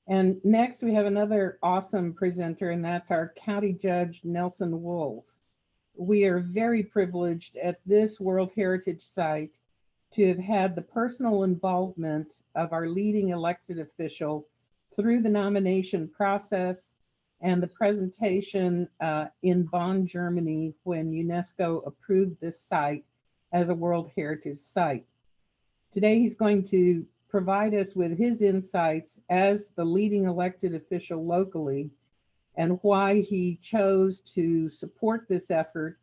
And next we have another awesome presenter, and that's our County Judge, Nelson Wolff. We are very privileged at this World Heritage Site to have had the personal involvement of our leading elected official through the nomination process and the presentation in Bonn, Germany, when UNESCO approved this site as a World Heritage Site. Today, he's going to provide us with his insights as the leading elected official locally and why he chose to support this effort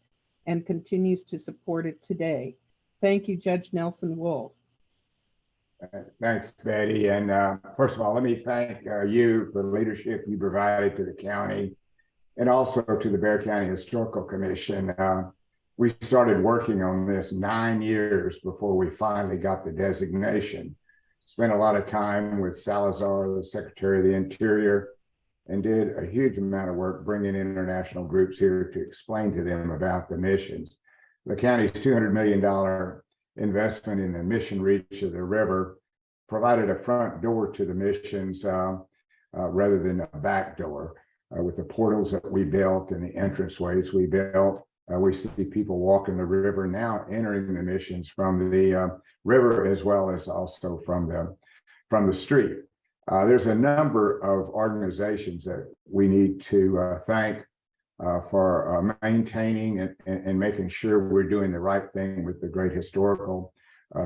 and continues to support it today. Thank you, Judge Nelson Wolff. Thanks, Betty. And first of all, let me thank you for the leadership you provided to the county and also to the Bexar County Historical Commission. We started working on this 9 years before we finally got the designation. Spent a lot of time with Salazar, the Secretary of the Interior, and did a huge amount of work bringing international groups here to explain to them about the missions. The county's $200 million investment in the mission reach of the river provided a front door to the missions rather than a back door. With the portals that we built and the entranceways we built, we see people walking the river now, entering the missions from the river as well as also from the street. There's a number of organizations that we need to thank for maintaining and making sure we're doing the right thing with the great historical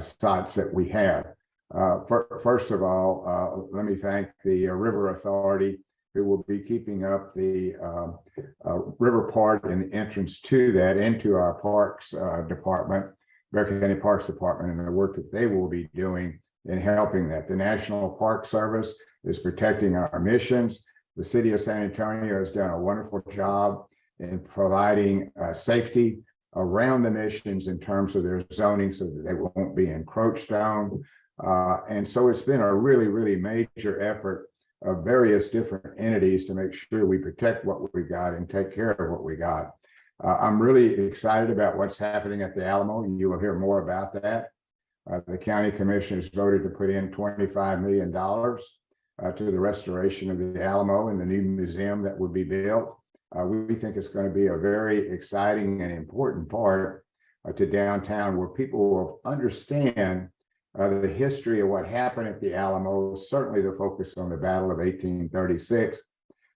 sites that we have. First of all, let me thank the River Authority, who will be keeping up the river part and the entrance to that into our Parks Department, Bexar County Parks Department, and the work that they will be doing in helping that. The National Park Service is protecting our missions. The city of San Antonio has done a wonderful job in providing safety around the missions in terms of their zoning so that they won't be encroached on. And so it's been a really, really major effort of various different entities to make sure we protect what we got and take care of what we got. I'm really excited about what's happening at the Alamo, and you will hear more about that. The county commissioners voted to put in $25 million to the restoration of the Alamo and the new museum that would be built. We think it's going to be a very exciting and important part to downtown where people will understand the history of what happened at the Alamo, certainly the focus on the Battle of 1836,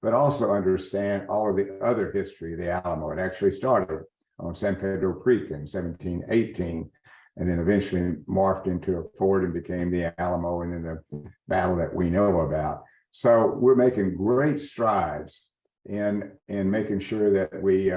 but also understand all of the other history of the Alamo. It actually started on San Pedro Creek in 1718, and then eventually morphed into a fort and became the Alamo, and then the battle that we know about. So we're making great strides in making sure that we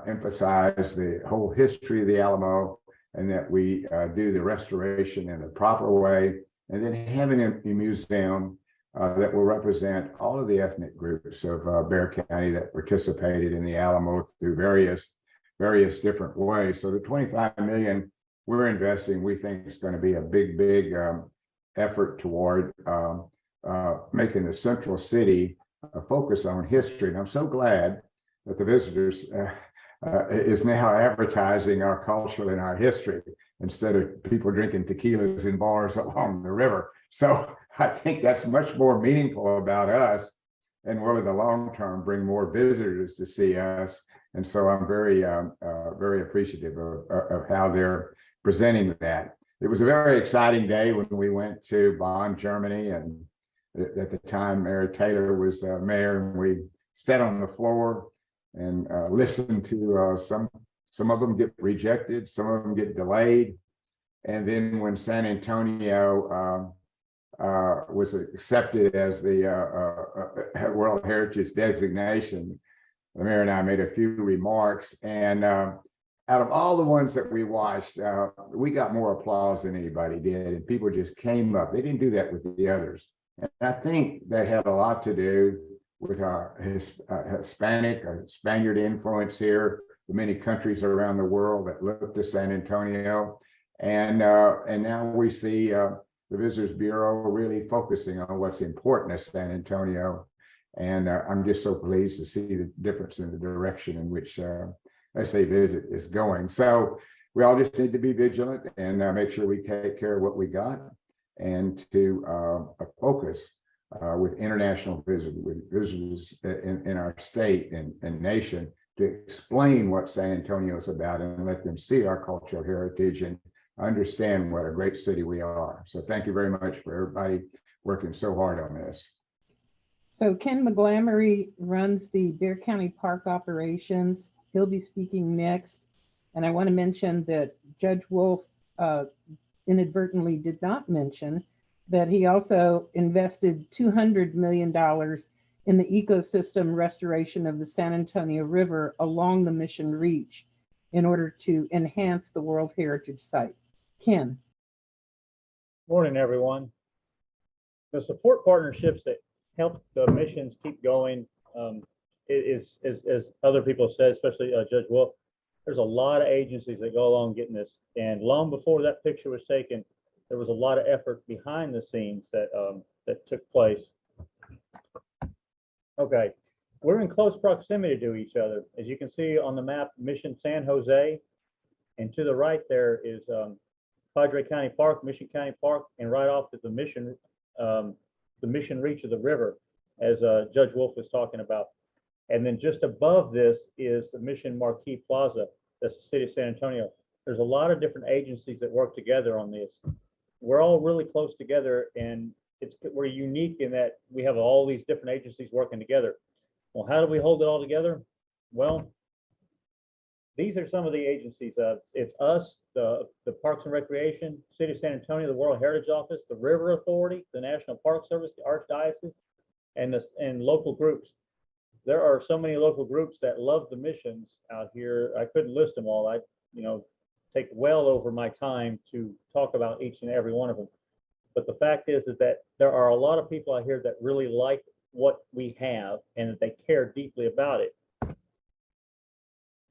emphasize the whole history of the Alamo, and that we do the restoration in a proper way, and then having a museum that will represent all of the ethnic groups of Bexar County that participated in the Alamo through various different ways. So the $25 million we're investing, we think is going to be a big effort toward making the central city focus on history. And I'm so glad that the visitors is now advertising our culture and our history instead of people drinking tequilas in bars along the river. So I think that's much more meaningful about us, and will in the long term bring more visitors to see us. And so I'm very appreciative of how they're presenting that. It was a very exciting day when we went to Bonn, Germany, and at the time Mayor Taylor was mayor, and we sat on the floor and listened to some of them get rejected, some of them get delayed. And then when San Antonio was accepted as the World Heritage designation, the mayor and I made a few remarks, and out of all the ones that we watched, we got more applause than anybody did, and people just came up. They didn't do that with the others. And I think that had a lot to do with our Hispanic or Spaniard influence here, the many countries around the world that look to San Antonio. And now we see the Visitors Bureau really focusing on what's important at San Antonio. And I'm just so pleased to see the difference in the direction in which SA Visit is going. So we all just need to be vigilant and make sure we take care of what we got, and to focus with international visitors in our state and nation to explain what San Antonio is about and let them see our cultural heritage and understand what a great city we are. So thank you very much for everybody working so hard on this. So Ken McGlamery runs the Bexar County Park operations. He'll be speaking next. And I want to mention that Judge Wolff inadvertently did not mention that he also invested $200 million in the ecosystem restoration of the San Antonio River along the Mission Reach in order to enhance the World Heritage Site. Ken. Morning, everyone. The support partnerships that help the missions keep going is, as other people have said, especially Judge Wolff, there's a lot of agencies that go along getting this. And long before that picture was taken, there was a lot of effort behind the scenes that that took place. Okay, we're in close proximity to each other. As you can see on the map, Mission San Jose, and to the right there is Padre County Park, Mission County Park, and right off at the Mission reach of the river, as Judge Wolff was talking about. And then just above this is the Mission Marquee Plaza. That's the city of San Antonio. There's a lot of different agencies that work together on this. We're all really close together, and we're unique in that we have all these different agencies working together. Well, how do we hold it all together? Well, these are some of the agencies. It's us, the Parks and Recreation, City of San Antonio, the World Heritage Office, the River Authority, the National Park Service, the Archdiocese, and local groups. There are so many local groups that love the missions out here. I couldn't list them all. I, take well over my time to talk about each and every one of them. But the fact is that there are a lot of people out here that really like what we have and that they care deeply about it.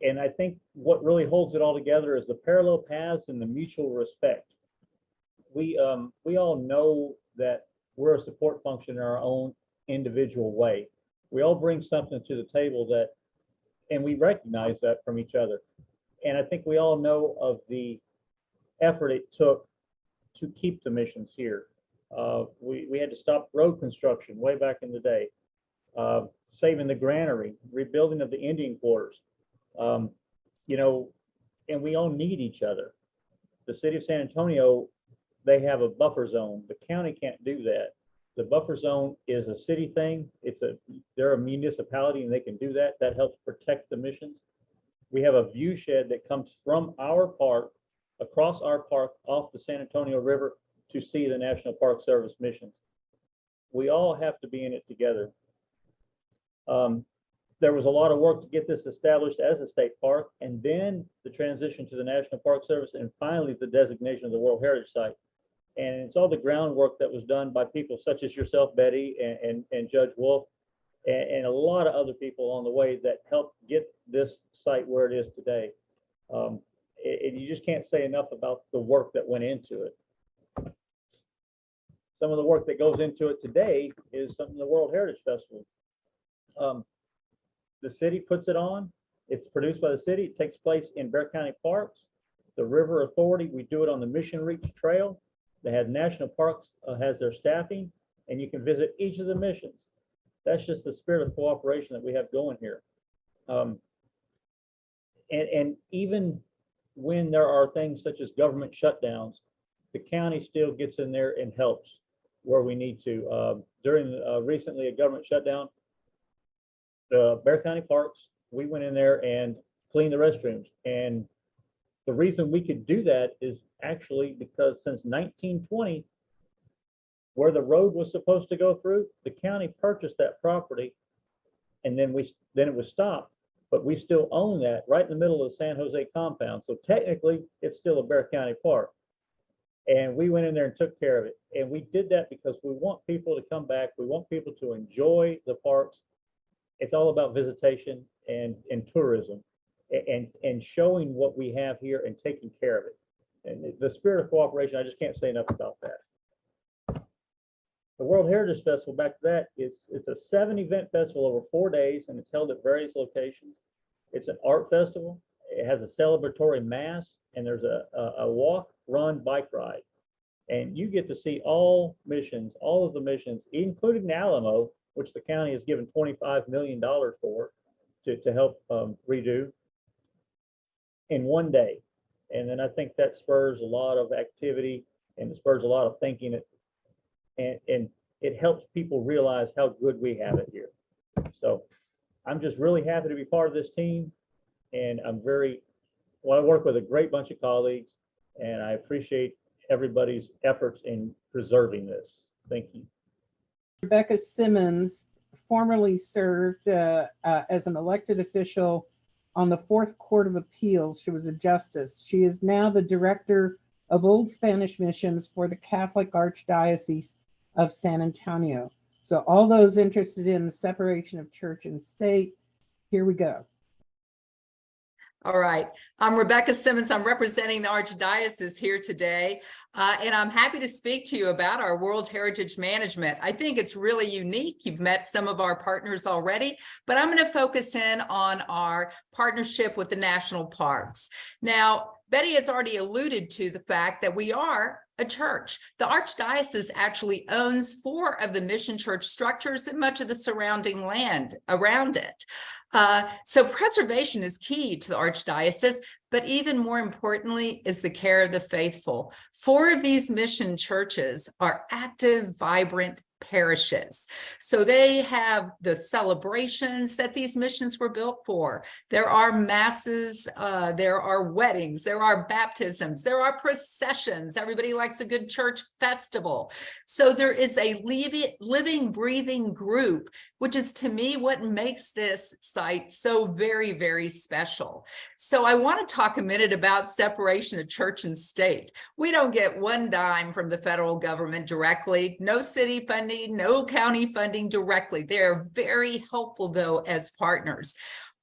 And I think what really holds it all together is the parallel paths and the mutual respect. We all know that we're a support function in our own individual way. We all bring something to the table and we recognize that from each other. And I think we all know of the effort it took to keep the missions here. We had to stop road construction way back in the day, saving the granary, rebuilding of the Indian quarters, and we all need each other. The city of San Antonio, they have a buffer zone. The county can't do that. The buffer zone is a city thing. They're a municipality and they can do that. That helps protect the missions. We have a view shed that comes from our park, across our park, off the San Antonio River to see the National Park Service missions. We all have to be in it together. There was a lot of work to get this established as a state park, and then the transition to the National Park Service, and finally the designation of the World Heritage Site. And it's all the groundwork that was done by people such as yourself, Betty, and Judge Wolff, and a lot of other people on the way that helped get this site where it is today. You just can't say enough about the work that went into it. Some of the work that goes into it today is something the World Heritage Festival. The city puts it on. It's produced by the city. It takes place in Bexar County Parks. The River Authority, we do it on the Mission Reach Trail. They have National Parks has their staffing, and you can visit each of the missions. That's just the spirit of cooperation that we have going here. And even when there are things such as government shutdowns, the county still gets in there and helps where we need to. During recently a government shutdown, the Bexar County Parks, we went in there and cleaned the restrooms. And the reason we could do that is actually because since 1920, where the road was supposed to go through, the county purchased that property, and then it was stopped. But we still own that right in the middle of the San Jose compound. So technically, it's still a Bexar County park. And we went in there and took care of it. And we did that because we want people to come back. We want people to enjoy the parks. It's all about visitation and tourism and showing what we have here and taking care of it. And the spirit of cooperation, I just can't say enough about that. The World Heritage Festival, back to that, it's a 7-event festival over 4 days, and it's held at various locations. It's an art festival. It has a celebratory mass, and there's a walk, run, bike ride. And you get to see all missions, all of the missions, including Alamo, which the county has given $25 million for to help redo in one day. And then I think that spurs a lot of activity and it spurs a lot of thinking, and it helps people realize how good we have it here. So I'm just really happy to be part of this team, and I work with a great bunch of colleagues, and I appreciate everybody's efforts in preserving this. Thank you. Rebecca Simmons formerly served as an elected official on the Fourth Court of Appeals. She was a justice. She is now the director of Old Spanish Missions for the Catholic Archdiocese of San Antonio. So all those interested in the separation of church and state, here we go. All right. I'm Rebecca Simmons. I'm representing the Archdiocese here today, and I'm happy to speak to you about our World Heritage Management. I think it's really unique. You've met some of our partners already, but I'm going to focus in on our partnership with the national parks. Now, Betty has already alluded to the fact that we are a church. The Archdiocese actually owns 4 of the mission church structures and much of the surrounding land around it. So preservation is key to the Archdiocese, but even more importantly is the care of the faithful. 4 of these mission churches are active, vibrant parishes. So they have the celebrations that these missions were built for. There are masses, there are weddings, there are baptisms, there are processions. Everybody likes a good church festival. So there is a living, breathing group, which is to me what makes this site so very, very special. So I want to talk a minute about separation of church and state. We don't get one dime from the federal government directly, no city funding, no county funding directly. They're very helpful though as partners.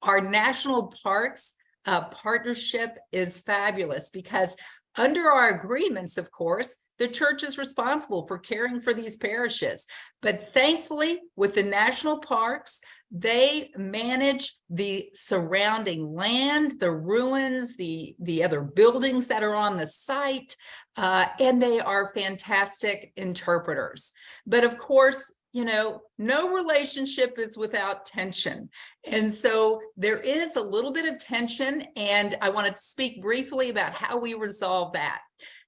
Our national parks partnership is fabulous because under our agreements, of course, the church is responsible for caring for these parishes. But thankfully, with the national parks, they manage the surrounding land, the ruins, the other buildings that are on the site, and they are fantastic interpreters. But of course, you know, no relationship is without tension. And so there is a little bit of tension, and I want to speak briefly about how we resolve that.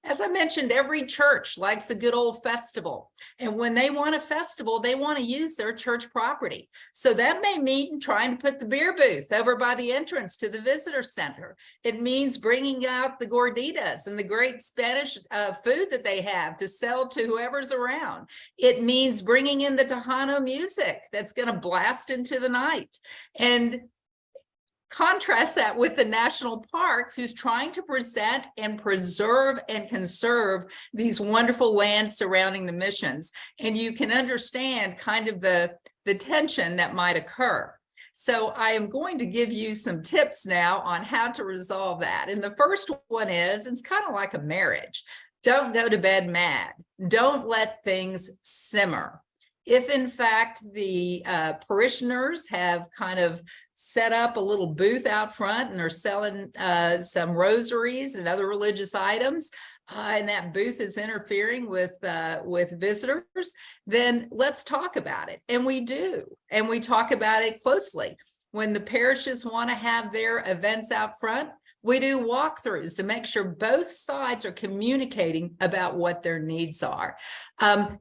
As I mentioned, every church likes a good old festival. And when they want a festival, they want to use their church property. So that may mean trying to put the beer booth over by the entrance to the visitor center. It means bringing out the gorditas and the great Spanish food that they have to sell to whoever's around. It means bringing in the Tejano music that's going to blast into the night. And contrast that with the national parks, who's trying to present and preserve and conserve these wonderful lands surrounding the missions. And you can understand kind of the tension that might occur. So I am going to give you some tips now on how to resolve that. And the first one is, it's kind of like a marriage. Don't go to bed mad. Don't let things simmer. If in fact the parishioners have kind of set up a little booth out front and are selling some rosaries and other religious items, and that booth is interfering with visitors, then let's talk about it. And we do, and we talk about it closely. When the parishes want to have their events out front, we do walkthroughs to make sure both sides are communicating about what their needs are.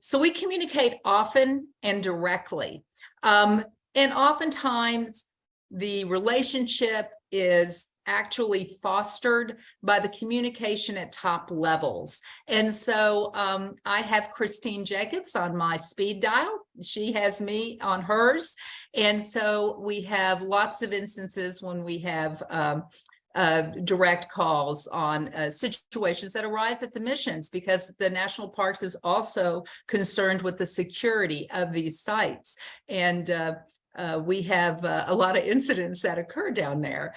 So we communicate often and directly. And oftentimes the relationship is actually fostered by the communication at top levels. And so I have Christine Jacobs on my speed dial. She has me on hers. And so we have lots of instances when we have direct calls on situations that arise at the missions, because the national parks is also concerned with the security of these sites. And we have a lot of incidents that occur down there.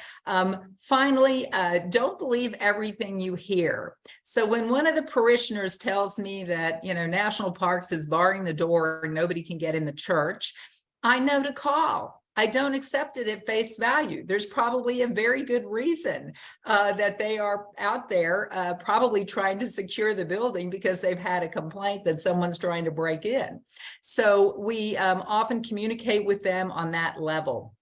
Finally, don't believe everything you hear. So when one of the parishioners tells me that, you know, national parks is barring the door and nobody can get in the church, I know to call. I don't accept it at face value. There's probably a very good reason that they are out there probably trying to secure the building because they've had a complaint that someone's trying to break in. So we often communicate with them on that level.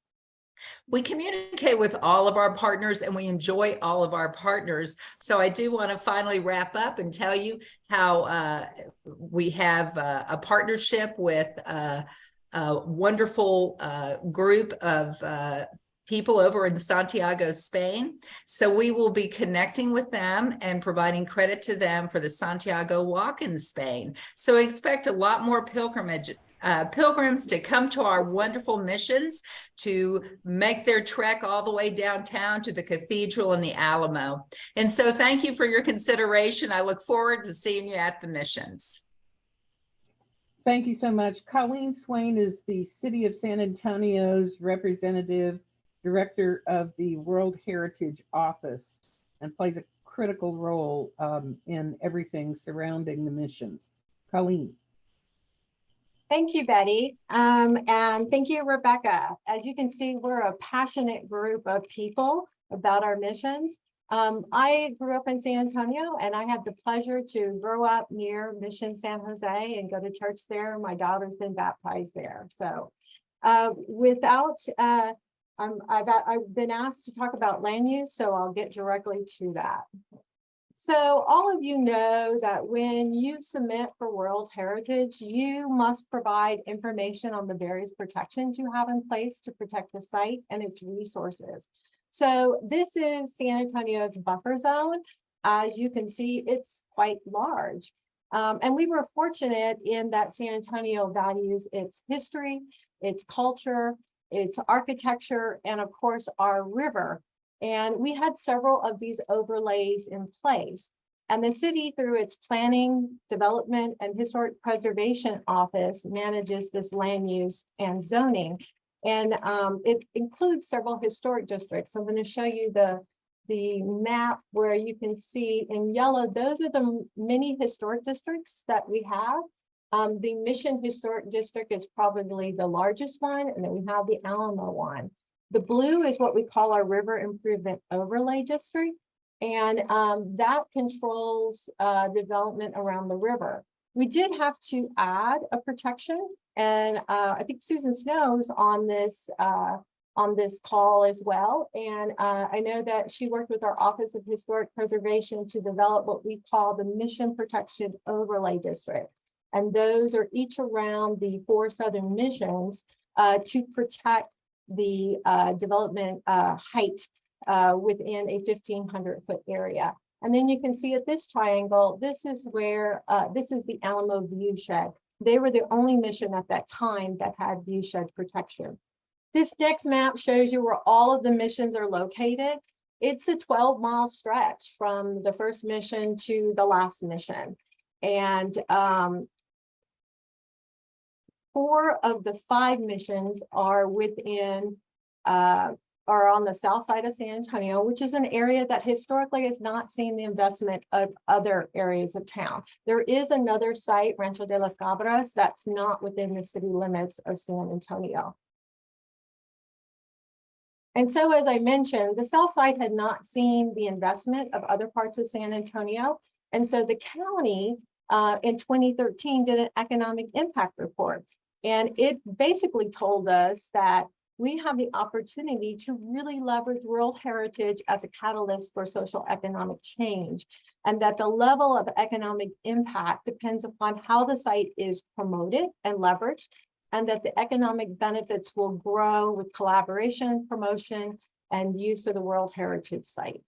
We communicate with all of our partners and we enjoy all of our partners. So I do want to finally wrap up and tell you how we have a partnership with a wonderful group of people over in Santiago, Spain. So we will be connecting with them and providing credit to them for the Santiago Walk in Spain. So expect a lot more pilgrims to come to our wonderful missions, to make their trek all the way downtown to the cathedral and the Alamo. And so thank you for your consideration. I look forward to seeing you at the missions. Thank you so much. Colleen Swain is the City of San Antonio's representative director of the World Heritage Office and plays a critical role in everything surrounding the missions. Colleen. Thank you, Betty. And thank you, Rebecca. As you can see, we're a passionate group of people about our missions. I grew up in San Antonio and I had the pleasure to grow up near Mission San Jose and go to church there. My daughter's been baptized there. So I've been asked to talk about land use, so I'll get directly to that. So all of you know that when you submit for World Heritage, you must provide information on the various protections you have in place to protect the site and its resources. So this is San Antonio's buffer zone. As you can see, it's quite large. And we were fortunate in that San Antonio values its history, its culture, its architecture, and of course, our river. And we had several of these overlays in place. And the city, through its Planning, Development, and Historic Preservation Office, manages this land use and zoning. And it includes several historic districts. I'm going to show you the map where you can see in yellow, those are the many historic districts that we have. The Mission Historic District is probably the largest one, and then we have the Alamo one. The blue is what we call our River Improvement Overlay District, and that controls development around the river. We did have to add a protection, and I think Susan Snow's on this call as well. And I know that she worked with our Office of Historic Preservation to develop what we call the Mission Protection Overlay District. And those are each around the 4 southern missions to protect the development height within a 1,500-foot area. And then you can see at this triangle, this is where, this is the Alamo View Shed. They were the only mission at that time that had view shed protection. This next map shows you where all of the missions are located. It's a 12-mile stretch from the first mission to the last mission. And 4 of the 5 missions are within, are on the south side of San Antonio, which is an area that historically has not seen the investment of other areas of town. There is another site, Rancho de las Cabras, that's not within the city limits of San Antonio. And so, as I mentioned, the south side had not seen the investment of other parts of San Antonio. And so the county in 2013 did an economic impact report. And it basically told us that we have the opportunity to really leverage World Heritage as a catalyst for social economic change, and that the level of economic impact depends upon how the site is promoted and leveraged, and that the economic benefits will grow with collaboration, promotion, and use of the World Heritage Site.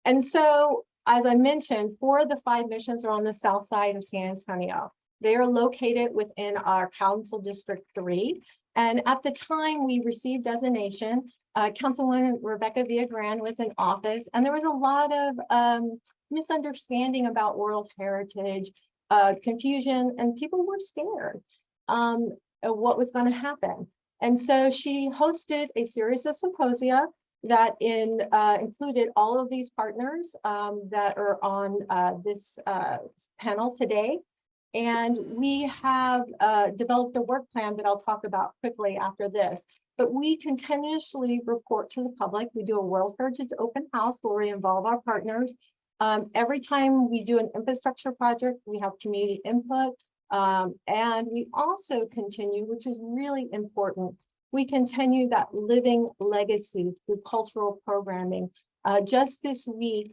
And so, as I mentioned, 4 of the 5 missions are on the south side of San Antonio. They are located within our Council District 3. And at the time we received designation, Councilwoman Rebecca Villagran was in office, and there was a lot of misunderstanding about World Heritage, confusion, and people were scared of what was going to happen. And so she hosted a series of symposia that included all of these partners that are on this panel today. And we have developed a work plan that I'll talk about quickly after this. But we continuously report to the public. We do a World Heritage open house where we involve our partners. Every time we do an infrastructure project, we have community input. And we also continue, which is really important, we continue that living legacy through cultural programming. Just this week,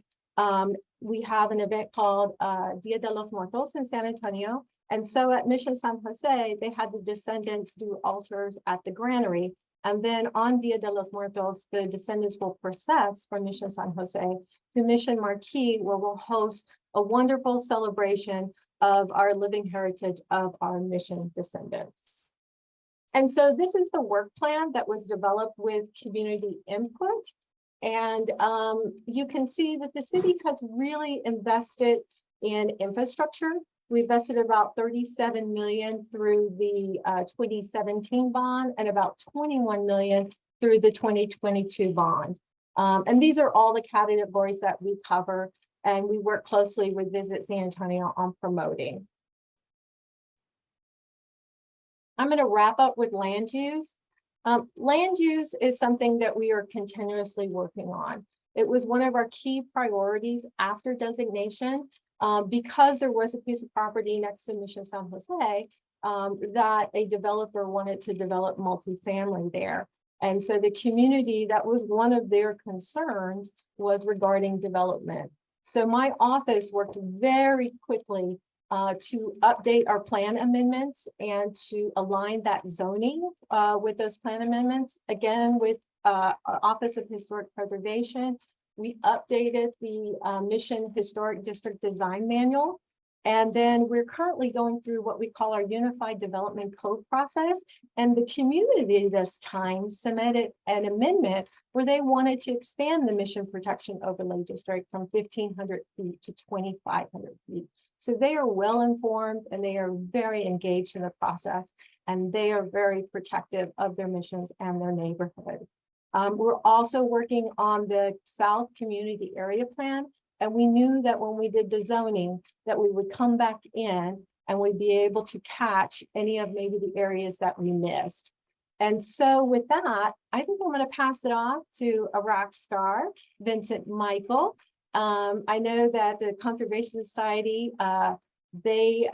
we have an event called Dia de los Muertos in San Antonio. And so at Mission San Jose, they had the descendants do altars at the granary. And then on Dia de los Muertos, the descendants will process from Mission San Jose to Mission Marquis, where we'll host a wonderful celebration of our living heritage of our mission descendants. And so this is the work plan that was developed with community input. And you can see that the city has really invested in infrastructure. We invested about 37 million through the 2017 bond and about 21 million through the 2022 bond. And these are all the categories that we cover, and we work closely with Visit San Antonio on promoting. I'm going to wrap up with land use. Land use is something that we are continuously working on. It was one of our key priorities after designation because there was a piece of property next to Mission San Jose that a developer wanted to develop multifamily there. And so the community, that was one of their concerns, was regarding development. So my office worked very quickly to update our plan amendments and to align that zoning with those plan amendments. Again, with our Office of Historic Preservation, we updated the Mission Historic District Design Manual. And then we're currently going through what we call our Unified Development Code process. And the community this time submitted an amendment where they wanted to expand the Mission Protection Overlay District from 1,500 feet to 2,500 feet. So they are well informed and they are very engaged in the process, and they are very protective of their missions and their neighborhood. We're also working on the South Community Area Plan, and we knew that when we did the zoning that we would come back in and we'd be able to catch any of maybe the areas that we missed. And so with that, I think I'm going to pass it off to a rock star, Vincent Michael. I know that the Conservation Society, they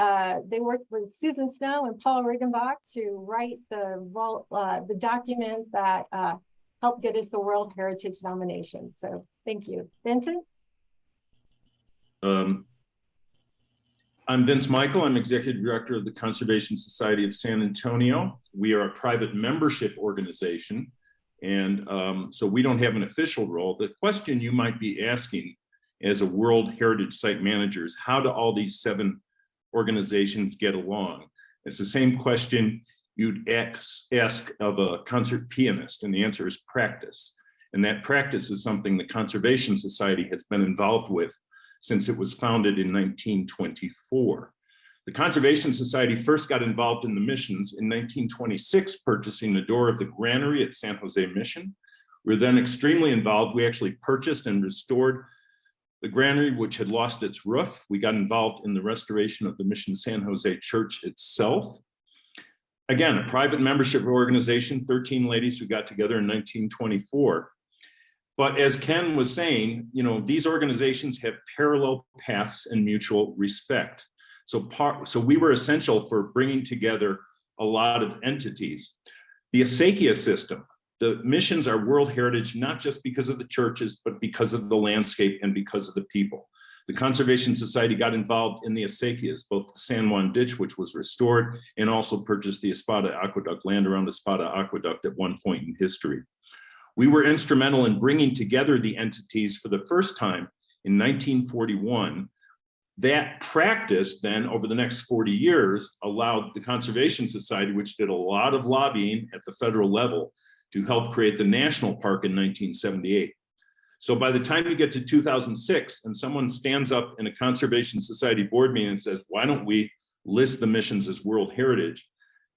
worked with Susan Snow and Paul Riggenbach to write the document that helped get us the World Heritage nomination. So thank you. Vincent? I'm Vince Michael. I'm Executive Director of the Conservation Society of San Antonio. We are a private membership organization, and so we don't have an official role. The question you might be asking as a World Heritage Site manager is, how do all these 7 organizations get along? It's the same question you'd ask of a concert pianist, and the answer is practice. And that practice is something the Conservation Society has been involved with since it was founded in 1924. The Conservation Society first got involved in the missions in 1926, purchasing the door of the granary at San Jose Mission. We were then extremely involved. We actually purchased and restored the granary, which had lost its roof. We got involved in the restoration of the Mission San Jose Church itself. Again, a private membership organization, 13 ladies who got together in 1924. But as Ken was saying, you know, these organizations have parallel paths and mutual respect. So we were essential for bringing together a lot of entities. The acequia system, the missions are World Heritage, not just because of the churches, but because of the landscape and because of the people. The Conservation Society got involved in the acequias, both the San Juan Ditch, which was restored, and also purchased the Espada Aqueduct, land around the Espada Aqueduct at one point in history. We were instrumental in bringing together the entities for the first time in 1941. That practice then, over the next 40 years, allowed the Conservation Society, which did a lot of lobbying at the federal level, to help create the national park in 1978. So by the time you get to 2006 and someone stands up in a Conservation Society board meeting and says, why don't we list the missions as World Heritage?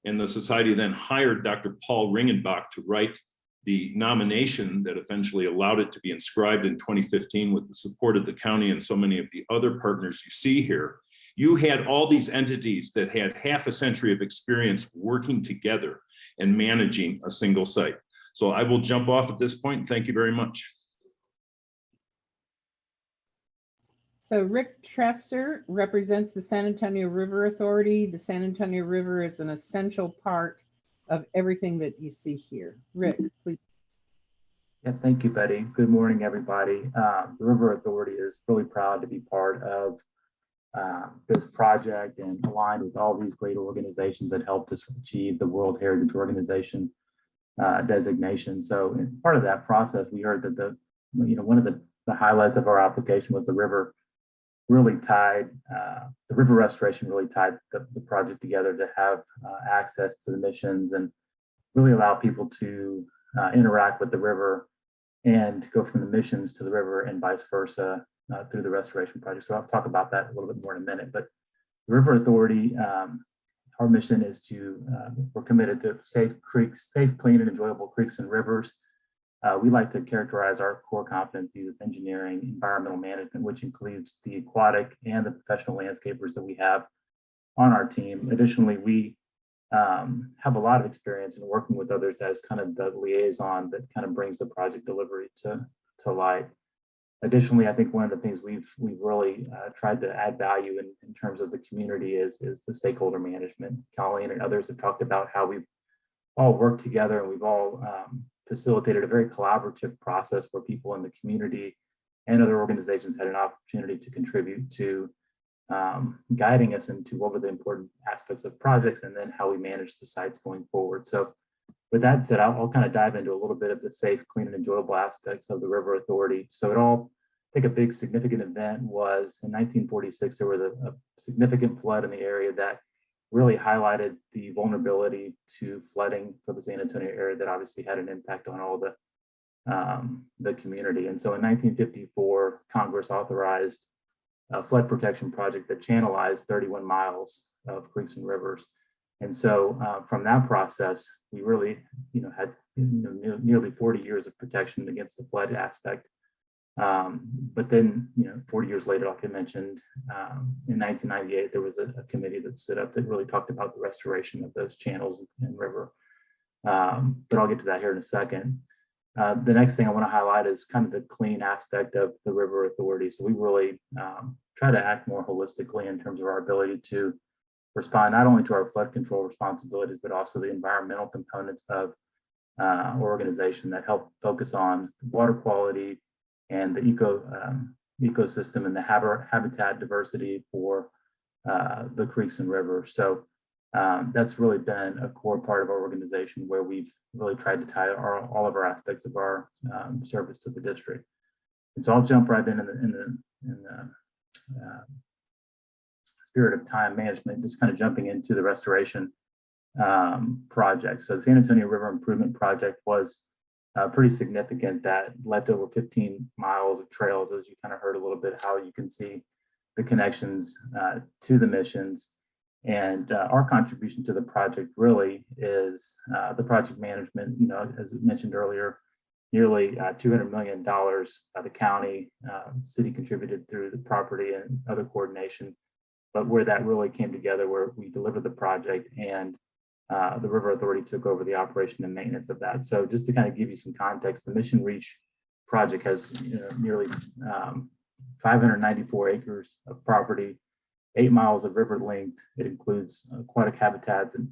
And the society then hired Dr. Paul Ringenbach to write the nomination that eventually allowed it to be inscribed in 2015 with the support of the county and so many of the other partners you see here. You had all these entities that had half a century of experience working together and managing a single site. So I will jump off at this point. Thank you very much. So Rick Trefzer represents the San Antonio River Authority. The San Antonio River is an essential part of everything that you see here. Rick, please. Yeah, thank you, Betty. Good morning, everybody. The River Authority is really proud to be part of this project and aligned with all these great organizations that helped us achieve the World Heritage Organization designation. So part of that process, we heard that one of the highlights of our application was the river really tied, the river restoration really tied the project together to have access to the missions and really allow people to interact with the river and go from the missions to the river and vice versa through the restoration project. So I'll talk about that a little bit more in a minute. But the River Authority, our mission is we're committed to safe, clean, and enjoyable creeks and rivers. We like to characterize our core competencies as engineering, environmental management, which includes the aquatic and the professional landscapers that we have on our team. Additionally, we have a lot of experience in working with others as kind of the liaison that kind of brings the project delivery to light. Additionally, I think one of the things we've really tried to add value in terms of the community is the stakeholder management. Colleen and others have talked about how we've all worked together and we've all facilitated a very collaborative process where people in the community and other organizations had an opportunity to contribute to guiding us into what were the important aspects of projects and then how we manage the sites going forward. So with that said, I'll kind of dive into a little bit of the safe, clean, and enjoyable aspects of the River Authority. So I think a big significant event was in 1946, there was a significant flood in the area that really highlighted the vulnerability to flooding for the San Antonio area that obviously had an impact on all the community. And so in 1954, Congress authorized a flood protection project that channelized 31 miles of creeks and rivers. And so from that process, we really had nearly 40 years of protection against the flood aspect. But then 40 years later, like I mentioned, in 1998, there was a committee that stood up that really talked about the restoration of those channels and river. But I'll get to that here in a second. The next thing I want to highlight is kind of the clean aspect of the River Authority. So we really try to act more holistically in terms of our ability to respond not only to our flood control responsibilities, but also the environmental components of our organization that help focus on water quality and the ecosystem and the habitat diversity for the creeks and rivers. So that's really been a core part of our organization where we've really tried to tie all of our aspects of our service to the district. And so I'll jump right in the spirit of time management, just kind of jumping into the restoration project. So the San Antonio River Improvement Project was pretty significant. That led to over 15 miles of trails, as you kind of heard a little bit how you can see the connections to the missions. And our contribution to the project really is the project management. As mentioned earlier, nearly $200 million by the county, city contributed through the property and other coordination. But where that really came together, where we delivered the project and the River Authority took over the operation and maintenance of that. So just to kind of give you some context, the Mission Reach project has nearly 594 acres of property, 8 miles of river length. It includes aquatic habitats and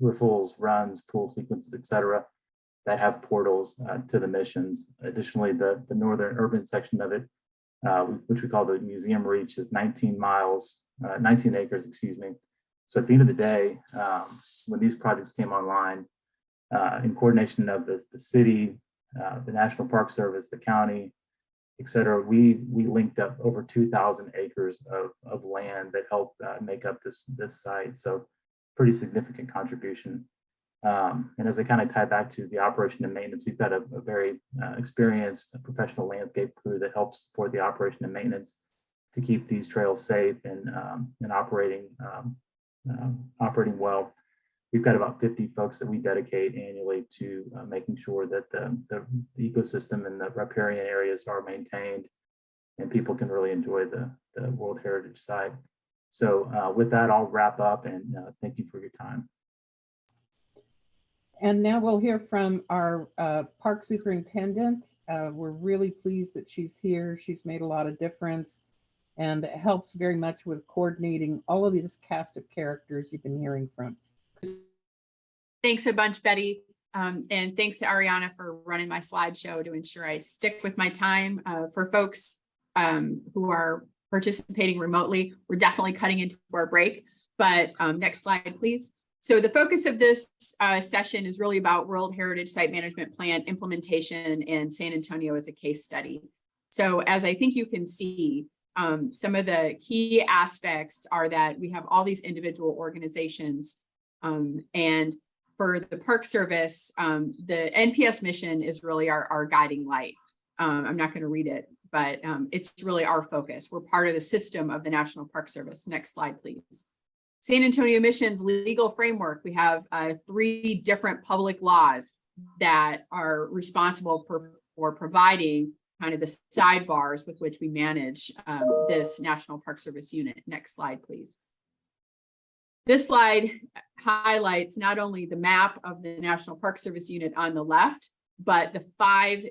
riffles, runs, pool sequences, et cetera, that have portals to the missions. Additionally, the northern urban section of it, which we call the Museum Reach, is 19 acres, excuse me. So at the end of the day, when these projects came online, in coordination of the city, the National Park Service, the county, et cetera, we linked up over 2,000 acres of land that helped make up this site. So pretty significant contribution. And as I kind of tie back to the operation and maintenance, we've got a very experienced professional landscape crew that helps support the operation and maintenance to keep these trails safe and operating well. We've got about 50 folks that we dedicate annually to making sure that the ecosystem and the riparian areas are maintained and people can really enjoy the World Heritage Site. So with that, I'll wrap up and thank you for your time. And now we'll hear from our park superintendent. We're really pleased that she's here. She's made a lot of difference and helps very much with coordinating all of these cast of characters you've been hearing from. Thanks a bunch, Betty. And thanks to Ariana for running my slideshow to ensure I stick with my time. For folks who are participating remotely, we're definitely cutting into our break, but next slide, please. So the focus of this session is really about World Heritage Site Management Plan implementation and San Antonio as a case study. So as I think you can see, some of the key aspects are that we have all these individual organizations, and for the Park Service, the NPS mission is really our guiding light. I'm not going to read it, but it's really our focus. We're part of the system of the National Park Service. Next slide, please. San Antonio Mission's legal framework. We have 3 different public laws that are responsible for providing kind of the sidebars with which we manage this National Park Service unit. Next slide, please. This slide highlights not only the map of the National Park Service unit on the left, but the 5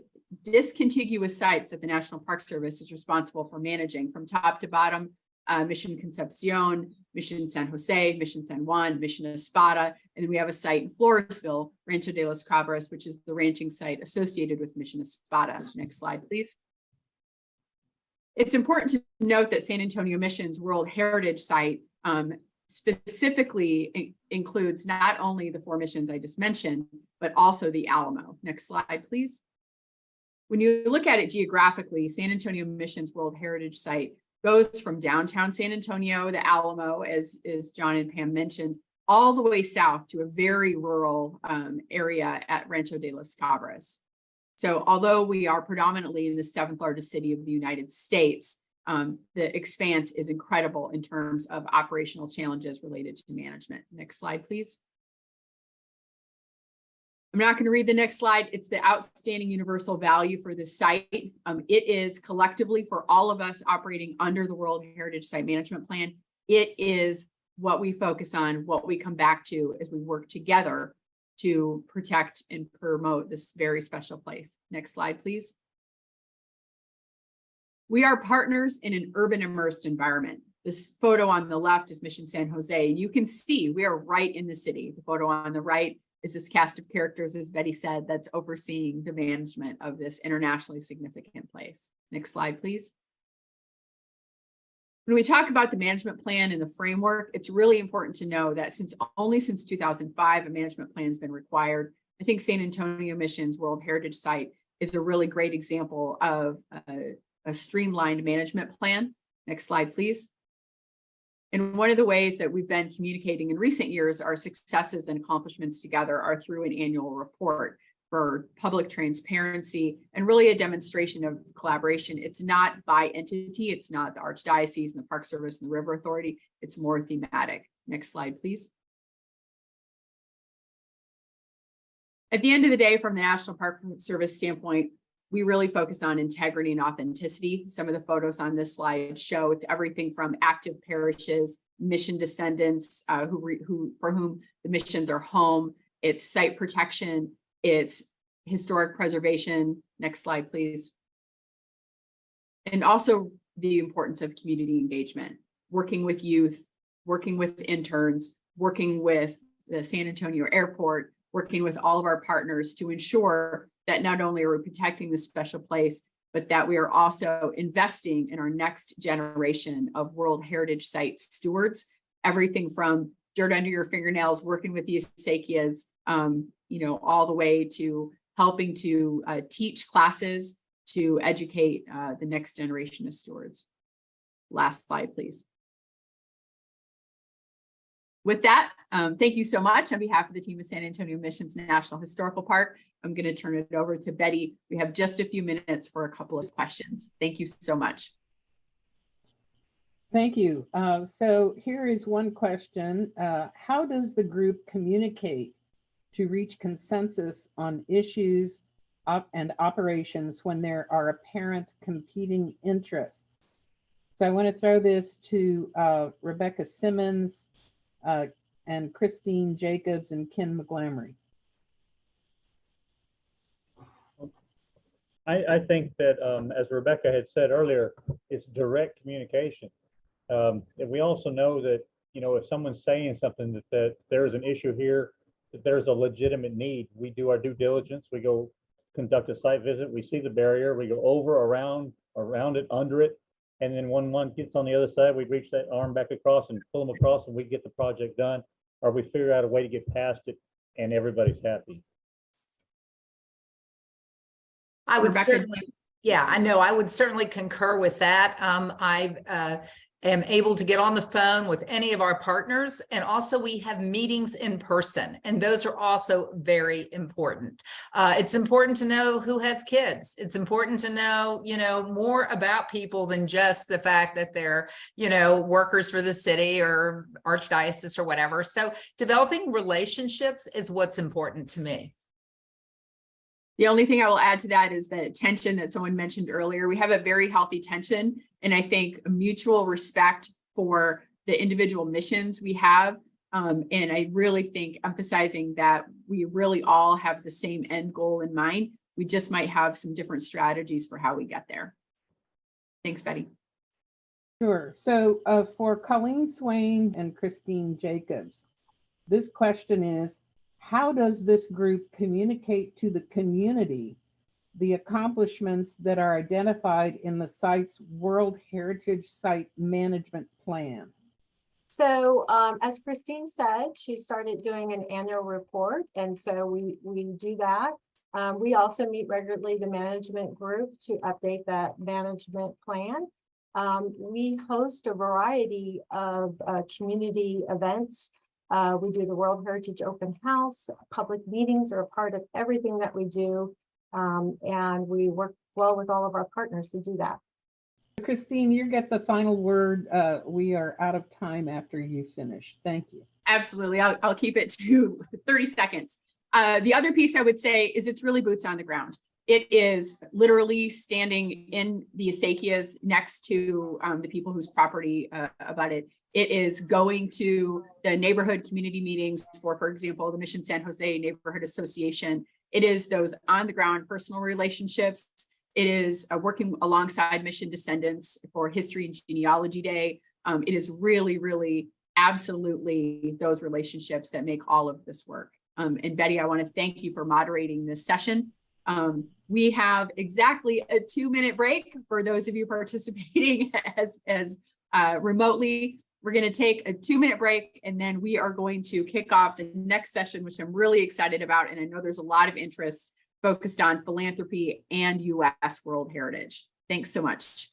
discontiguous sites that the National Park Service is responsible for managing from top to bottom. Mission Concepcion, Mission San Jose, Mission San Juan, Mission Espada, and then we have a site in Floresville, Rancho de los Cabras, which is the ranching site associated with Mission Espada. Next slide, please. It's important to note that San Antonio Mission's World Heritage Site specifically includes not only the 4 missions I just mentioned, but also the Alamo. Next slide, please. When you look at it geographically, San Antonio Mission's World Heritage Site goes from downtown San Antonio, the Alamo, as John and Pam mentioned, all the way south to a very rural area at Rancho de los Cabras. So although we are predominantly in the 7th largest city of the United States, the expanse is incredible in terms of operational challenges related to management. Next slide, please. I'm not going to read the next slide. It's the outstanding universal value for this site. It is collectively for all of us operating under the World Heritage Site Management Plan. It is what we focus on, what we come back to as we work together to protect and promote this very special place. Next slide, please. We are partners in an urban immersed environment. This photo on the left is Mission San Jose, and you can see we are right in the city. The photo on the right is this cast of characters, as Betty said, that's overseeing the management of this internationally significant place. Next slide, please. When we talk about the management plan and the framework, it's really important to know that only since 2005, a management plan has been required. I think San Antonio Mission's World Heritage Site is a really great example of a streamlined management plan. Next slide, please. And one of the ways that we've been communicating in recent years our successes and accomplishments together are through an annual report for public transparency and really a demonstration of collaboration. It's not by entity, it's not the Archdiocese and the Park Service and the River Authority, it's more thematic. Next slide, please. At the end of the day, from the National Park Service standpoint, we really focus on integrity and authenticity. Some of the photos on this slide show it's everything from active parishes, mission descendants for whom the missions are home. It's site protection. It's historic preservation. Next slide, please. And also the importance of community engagement, working with youth, working with interns, working with the San Antonio Airport, working with all of our partners to ensure that not only are we protecting this special place, but that we are also investing in our next generation of World Heritage Site stewards, everything from dirt under your fingernails, working with the acequias, all the way to helping to teach classes to educate the next generation of stewards. Last slide, please. With that, thank you so much on behalf of the team of San Antonio Missions National Historical Park. I'm going to turn it over to Betty. We have just a few minutes for a couple of questions. Thank you so much. Thank you. So here is one question. How does the group communicate to reach consensus on issues and operations when there are apparent competing interests? So I want to throw this to Rebecca Simmons and Christine Jacobs and Ken McGlamery. I think that, as Rebecca had said earlier, it's direct communication. And we also know that, you know, if someone's saying something that there is an issue here, that there's a legitimate need, we do our due diligence. We go conduct a site visit. We see the barrier. We go over, around it, under it. And then when one gets on the other side, we reach that arm back across and pull them across and we get the project done, or we figure out a way to get past it and everybody's happy. I would Rebecca? certainly, yeah, I know. I would certainly concur with that. I am able to get on the phone with any of our partners, and also we have meetings in person, and those are also very important. It's important to know who has kids. It's important to know, you know, more about people than just the fact that they're, you know, workers for the city or Archdiocese or whatever. So developing relationships is what's important to me. The only thing I will add to that is the tension that someone mentioned earlier. We have a very healthy tension, and I think a mutual respect for the individual missions we have. And I really think emphasizing that we really all have the same end goal in mind. We just might have some different strategies for how we get there. Thanks, Betty. Sure. So for Colleen Swain and Christine Jacobs, this question is, how does this group communicate to the community the accomplishments that are identified in the site's World Heritage Site Management Plan? So as Christine said, she started doing an annual report, and so we do that. We also meet regularly, the management group, to update that management plan. We host a variety of community events. We do the World Heritage Open House. Public meetings are a part of everything that we do. And we work well with all of our partners to do that. Christine, you get the final word. We are out of time after you finish. Thank you. Absolutely. I'll keep it to 30 seconds. The other piece I would say is it's really boots on the ground. It is literally standing in the acequias next to the people whose property about it. It is going to the neighborhood community meetings for example, the Mission San Jose Neighborhood Association. It is those on the ground personal relationships. It is working alongside mission descendants for History and Genealogy Day. It is really, really absolutely those relationships that make all of this work. And Betty, I want to thank you for moderating this session. We have exactly a 2-minute break for those of you participating as remotely. We're going to take a 2-minute break, and then we are going to kick off the next session, which I'm really excited about. And I know there's a lot of interest focused on philanthropy and U.S. World Heritage. Thanks so much.